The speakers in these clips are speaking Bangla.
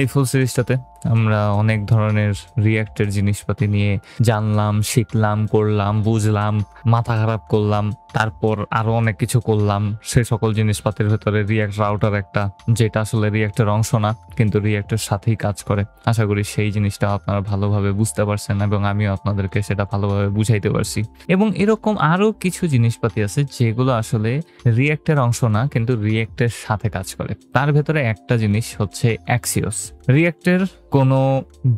এই ফুল সিরিজটাতে আমরা অনেক ধরনের রিয়্যাক্টের জিনিসপাতি নিয়ে জানলাম, শিখলাম, করলাম, বুঝলাম, মাথা খারাপ করলাম, তারপর আরো অনেক কিছু করলাম। সেই সকল জিনিসপাতির ভেতরে রিয়্যাক্ট রাউটার একটা, যেটা আসলে রিয়্যাক্টের অংশ না কিন্তু রিয়্যাক্টের সাথেই কাজ করে। আশা করি সেই জিনিসটা আপনারা ভালোভাবে বুঝতে পারছেন এবং আমিও আপনাদেরকে সেটা ভালোভাবে বুঝাইতে পারছি। এবং এরকম আরো কিছু জিনিসপাতি আছে যেগুলো আসলে রিয়্যাক্টের অংশ না কিন্তু রিয়্যাক্টের সাথে কাজ করে। তার ভেতরে একটা জিনিস হচ্ছে অ্যাক্সিওস। রিয়্যাক্টের কোনো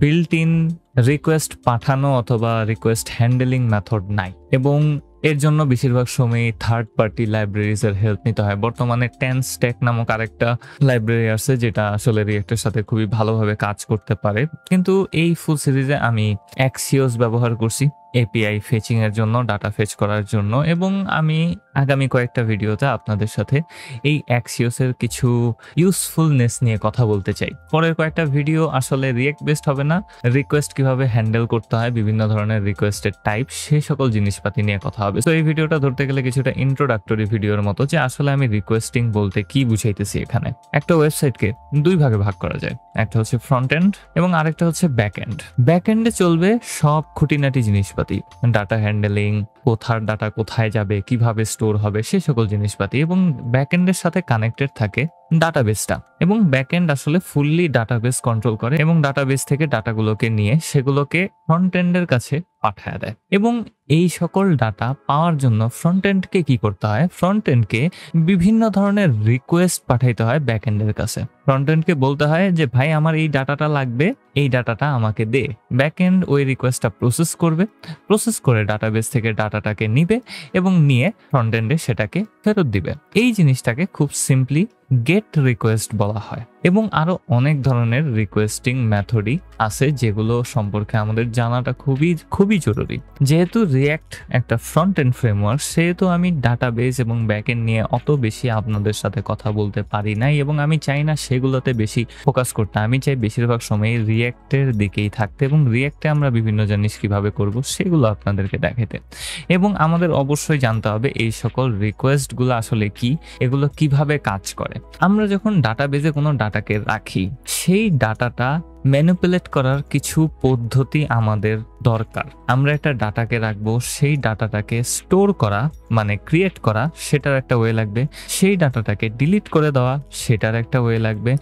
বিল্ট ইন রিকোয়েস্ট পাঠানো অথবা রিকোয়েস্ট হ্যান্ডেলিং মেথড নাই এবং এর জন্য বেশিরভাগ সময় থার্ড পার্টি লাইব্রেরিজ এর হেল্প নিতে হয়। বর্তমানে টেনস্ট্যাক নামক আরেকটা লাইব্রেরি আছে যেটা আসলে রিয়্যাক্টের সাথে খুবই ভালোভাবে কাজ করতে পারে, কিন্তু এই ফুল সিরিজে আমি অ্যাক্সিওস ব্যবহার করছি এপিআই ফেচিং এর জন্য, ডাটা ফেচ করার জন্য। এবং আমি আগামী কয়েকটা ভিডিওতে আপনাদের সাথে এই অ্যাক্সিওসের কিছু ইউজফুলনেস নিয়ে কথা বলতে চাই। পরের কয়েকটা ভিডিও আসলে রিয়েক্ট বেসড হবে না, রিকোয়েস্ট কিভাবে হ্যান্ডেল করতে হয়, বিভিন্ন ধরনের রিকোয়েস্টের টাইপ, সেই সকল জিনিসপাতি নিয়ে কথা হবে। তো এই ভিডিওটা ধরতে গেলে কিছুটা ইন্ট্রোডাক্টরি ভিডিওর মতো, যে আসলে আমি রিকোয়েস্টিং বলতে কি বুঝাইতেছি। এখানে একটা ওয়েবসাইটকে দুই ভাগে ভাগ করা যায়, একটা হচ্ছে ফ্রন্ট এন্ড এবং আরেকটা হচ্ছে ব্যাক এন্ড। ব্যাক এন্ডে চলবে সব খুঁটিনাটি জিনিসপাতি, ডাটা হ্যান্ডেলিং, কোথার ডাটা কোথায় যাবে, কিভাবে স্টোর হবে, সেই সকল জিনিসপাতি। এবং ব্যাকএন্ডের সাথে কানেক্টেড থাকে ডাটাবেসটা, এবং ব্যাকএন্ড আসলে ফুললি ডাটাবেস কন্ট্রোল করে এবং ডাটাবেস থেকে ডাটাগুলোকে নিয়ে সেগুলোকে ফ্রন্ট এন্ডের কাছে পাঠায় দেয়। এবং এই সকল ডাটা পাওয়ার জন্য ফ্রন্ট এন্ডকে কি করতে হয়, ফ্রন্ট এন্ডকে বিভিন্ন ধরনের রিকোয়েস্ট পাঠাইতে হয় ব্যাক এন্ডের কাছে। ফ্রন্ট এন্ডকে বলতে হয় যে ভাই আমার এই ডাটাটা লাগবে, এই ডাটাটা আমাকে দে। ব্যাক এন্ড ওই রিকোয়েস্টটা প্রসেস করবে, প্রসেস করে ডাটাবেস থেকে ডাটাটাকে নিবে এবং নিয়ে ফ্রন্ট এন্ডে সেটাকে ফেরত দিবে। এই জিনিসটাকে খুব সিম্পলি গেট রিকোয়েস্ট বলা হয়। এবং আরো অনেক ধরনের রিকোয়েস্টিং মেথডই আছে যেগুলো সম্পর্কে আমাদের জানাটা খুবই খুবই জরুরি। যেহেতু রিয়্যাক্ট একটা ফ্রন্ট এন্ড ফ্রেমওয়ার্ক, সেহেতু আমি ডাটাবেস এবং ব্যাকএন্ড নিয়ে অত বেশি আপনাদের সাথে কথা বলতে পারি নাই এবং আমি চাই না সেগুলোতে বেশি ফোকাস করতে। আমি চাই বেশিরভাগ সময় রিয়্যাক্টের দিকেই থাকতে এবং রিয়্যাক্টে আমরা বিভিন্ন জিনিস কিভাবে করব সেগুলো আপনাদেরকে দেখাতে। এবং আমাদের অবশ্যই জানতে হবে এই সকল রিকোয়েস্টগুলো আসলে কি, এগুলো কিভাবে কাজ করে। আমরা যখন ডাটাবেজে কোনো ডাটাকে রাখি, সেই ডাটাটা ম্যানিপুলেট করার কিছু পদ্ধতি আমাদের দরকার। আমরা একটা ডাটাকে রাখবো, সেই ডাটাটাকে স্টোর করা মানে ক্রিয়েট করা, সেটার একটা ওয়ে লাগবে। সেই ডাটাটাকে ডিলিট করে দেওয়া, সেটার একটা ওয়ে লাগবে।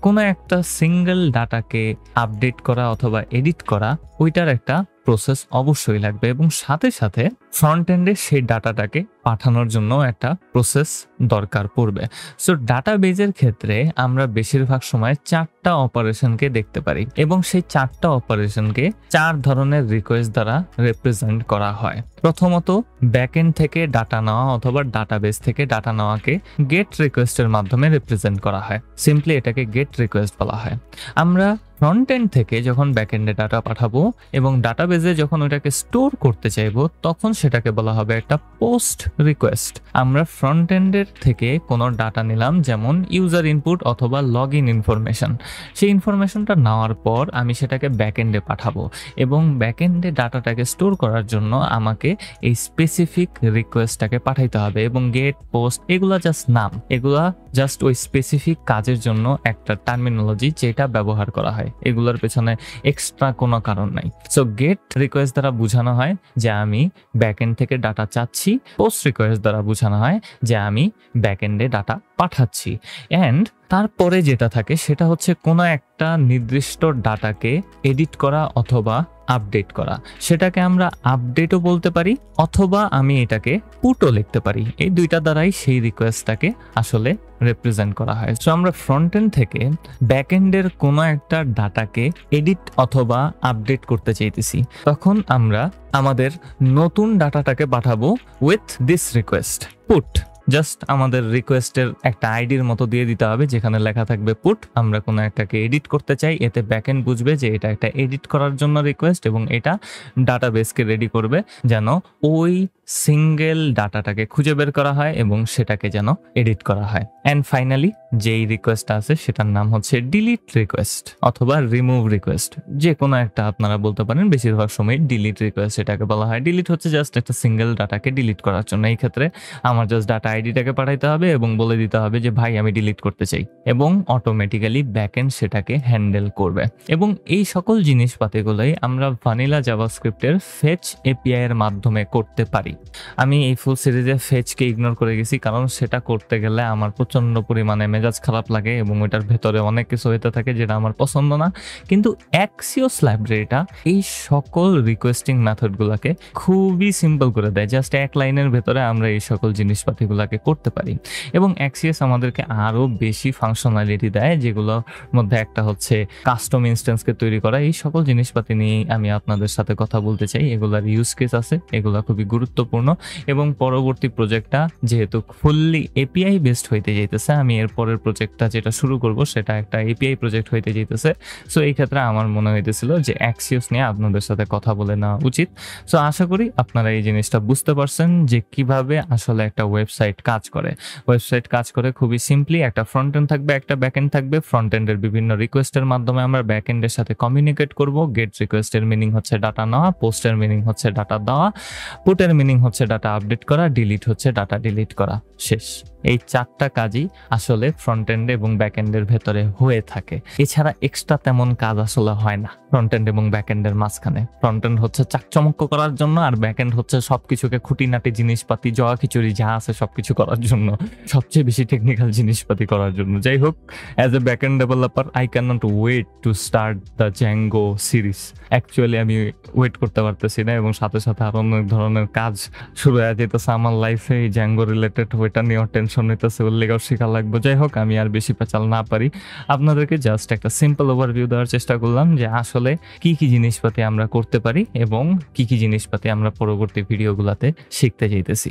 কোনো একটা সিঙ্গেল ডাটাকে আপডেট করা অথবা এডিট করা, ওইটার একটা প্রসেস অবশ্যই লাগবে। এবং সাথে সাথে ফ্রন্ট এন্ডে সেই ডাটাটাকে পাঠানোর জন্য একটা প্রসেস দরকার পড়বে। সো ডাটাবেজের ক্ষেত্রে আমরা বেশিরভাগ সময় 4টা অপারেশনকে দেখতে পারি এবং সেই 4টা অপারেশনকে 4 ধরনের রিকোয়েস্ট দ্বারা রিপ্রেজেন্ট করা হয়। প্রথমত ব্যাকএন্ড থেকে ডাটা নেওয়া অথবা ডাটাবেস থেকে ডাটা নেওয়াকে গেট রিকোয়েস্টের মাধ্যমে রিপ্রেজেন্ট করা হয়। সিম্পলি এটাকে গেট রিকোয়েস্ট বলা হয়। আমরা ফ্রন্ট এন্ড থেকে যখন ব্যাকএন্ডে ডাটা পাঠাবো এবং ডাটাবেজে যখন ওটাকে স্টোর করতে চাইবো, তখন সেটাকে বলা হবে একটা পোস্ট রিকোয়েস্ট। আমরা ফ্রন্ট এন্ডের থেকে কোনো ডাটা নিলাম, যেমন ইউজার ইনপুট অথবা লগ ইন ইনফরমেশন। সেই ইনফরমেশনটা নেওয়ার পর আমি সেটাকে ব্যাকএন্ডে পাঠাবো এবং ব্যাকএন্ডে ডাটাটাকে স্টোর করার জন্য আমাকে এই স্পেসিফিক রিকোয়েস্টটাকে পাঠাইতে হবে। এবং গেট, পোস্ট এগুলা জাস্ট নাম, এগুলা জাস্ট ওই স্পেসিফিক কাজের জন্য একটা টার্মিনোলজি যেটা ব্যবহার করা হয়, এগুলোর পেছনে এক্সট্রা কোনো কারণ নাই। সো গেট রিকোয়েস্ট দ্বারা বোঝানো হয় যে আমি ব্যাকএন্ড থেকে ডাটা চাচ্ছি, পোস্ট রিকোয়েস্ট দ্বারা বোঝানো হয় যে আমি ব্যাকএন্ডে ডাটা পাঠাচ্ছি। অ্যান্ড তারপরে যেটা থাকে সেটা হচ্ছে কোনো একটা নির্দিষ্ট ডাটাকে এডিট করা অথবা আপডেট করা। সেটাকে আমরা আপডেটও বলতে পারি অথবা আমি এটাকে পুটও লিখতে পারি। এই দুইটা দ্বারাই সেই রিকোয়েস্টটাকে আসলে রিপ্রেজেন্ট করা হয়। সো আমরা ফ্রন্ট এন্ড থেকে ব্যাক এন্ডের কোনো একটা ডাটাকে এডিট অথবা আপডেট করতে চাইতেছি, তখন আমরা আমাদের নতুন ডাটাটাকে পাঠাবো with this request put. Just আমাদের রিকোয়েস্টের একটা আইডির মতো দিয়ে দিতে হবে যেখানে লেখা থাকবে পুট। আমরা কোনো একটাকে এডিট করতে চাই, এতে ব্যাকএন্ড বুঝবে যে এটা একটা এডিট করার জন্য রিকোয়েস্ট এবং এটা ডাটাবেসকে রেডি করবে যেন ওই সিঙ্গেল ডাটাটাকে খুঁজে বের করা হয় এবং সেটাকে যেন এডিট করা হয়। অ্যান্ড ফাইনালি যেই রিকোয়েস্ট আছে সেটার নাম হচ্ছে ডিলিট রিকোয়েস্ট অথবা রিমুভ রিকোয়েস্ট, যে কোনো একটা আপনারা বলতে পারেন। বেশিরভাগ সময় ডিলিট রিকোয়েস্ট এটাকে বলা হয়। ডিলিট হচ্ছে জাস্ট একটা সিঙ্গেল ডাটাকে ডিলিট করার জন্য। এই ক্ষেত্রে আমার জাস্ট ডাটা আইডিটাকে পাঠাইতে হবে এবং বলে দিতে হবে যে ভাই আমি ডিলিট করতে চাই, এবং অটোমেটিক্যালি ব্যাকএন্ড সেটাকে হ্যান্ডেল করবে। এবং এই সকল জিনিসপাতিগুলোই আমরা ভানিলা জাভাস্ক্রিপ্টের ফেচ এপিআই এর মাধ্যমে করতে পারি। আমি এই ফুল সিরিজে ফেচকে ইগনোর করে গেছি, কারণ সেটা করতে গেলে আমার প্রচন্ড পরিমাণে মেজাজ খারাপ লাগে এবং ওইটার ভেতরে অনেক কিছু হইতে থাকে যেটা আমার পছন্দ না। কিন্তু অ্যাক্সিওস লাইব্রেরিটা এই সকল রিকোয়েস্টিং মেথডগুলোকে খুবই সিম্পল করে দেয়। জাস্ট এক লাইনের ভেতরে আমরা এই সকল জিনিসপাতিগুলোকে করতে পারি। এবং অ্যাক্সিওস আমাদেরকে আরও বেশি ফাংশনালিটি দেয়, যেগুলোর মধ্যে একটা হচ্ছে কাস্টম ইনস্ট্যান্সকে তৈরি করা। এই সকল জিনিসপাতি নিয়ে আমি আপনাদের সাথে কথা বলতে চাই। এগুলার ইউজ কেস আছে, এগুলো খুবই গুরুত্বপূর্ণ। এবং পরবর্তী প্রজেক্টটা যেহেতু ফুললি এপিআই বেসড হইতে যাইতেছে, আমি এর পরের প্রজেক্টটা যেটা শুরু করব সেটা একটা এপিআই প্রজেক্ট হইতে যাইতেছে। সো এই ক্ষেত্রে আমার মনে হইতেছিল যে অ্যাক্সিওস নিয়ে আপনাদের সাথে কথা বলে নেওয়া উচিত। সো আশা করি আপনারা এই জিনিসটা বুঝতে পারছেন যে কিভাবে আসলে একটা ওয়েবসাইট কাজ করে। ওয়েবসাইট কাজ করে খুবই সিম্পলি, একটা ফ্রন্ট এন্ড থাকবে, একটা ব্যাক এন্ড থাকবে। ফ্রন্ট এন্ডের বিভিন্ন রিকোয়েস্টের মাধ্যমে আমরা ব্যাক এন্ডের সাথে কমিউনিকেট করব। গেট রিকোয়েস্টের মিনিং হচ্ছে ডাটা নেওয়া, পোস্টের মিনিং হচ্ছে ডাটা দেওয়া, পুটের মিনিং হচ্ছে ডাটা আপডেট করা, ডিলিট হচ্ছে ডাটা ডিলিট করা। শেষ। এই 4টা কাজই আসলে ফ্রন্ট এন্ড এবং ব্যাক এন্ডের ভেতরে হয়ে থাকে। এছাড়া এক্সট্রা তেমন কাজ আসলে হয় না ফ্রন্ট এন্ড এবং ব্যাক এন্ডের মাঝখানে। ফ্রন্ট এন্ড হচ্ছে চাকচমক্য করার জন্য, আর ব্যাক এন্ড হচ্ছে সবকিছুকে খুঁটিনাটি জিনিসপাতি জয়া খিচুড়ি যা আছে সবকিছু করার জন্য, সবচেয়ে বেশি টেকনিক্যাল জিনিসপাতি করার জন্য। যাই হোক, as a back end developer I can not wait to start the Django series. Actually আমি ওয়েট করতে পারতেছি না, এবং সাথে সাথে আরো অনেক ধরনের কাজ শুরু হয়ে যেতেছে আমার লাইফে। এই জ্যাঙ্গো রিলেটেড ওইটা নিয়েও টেনশন নিতেছে, ওর লেগাও শেখা লাগবে। যাই হোক, আমি আর বেশি পেঁচাল না পারি, আপনাদেরকে জাস্ট একটা সিম্পল ওভারভিউ দেওয়ার চেষ্টা করলাম যে আসলে কি কি জিনিসপাতি আমরা করতে পারি এবং কি কি জিনিসপাতি আমরা পরবর্তী ভিডিওগুলোতে শিখতে যাইতেছি।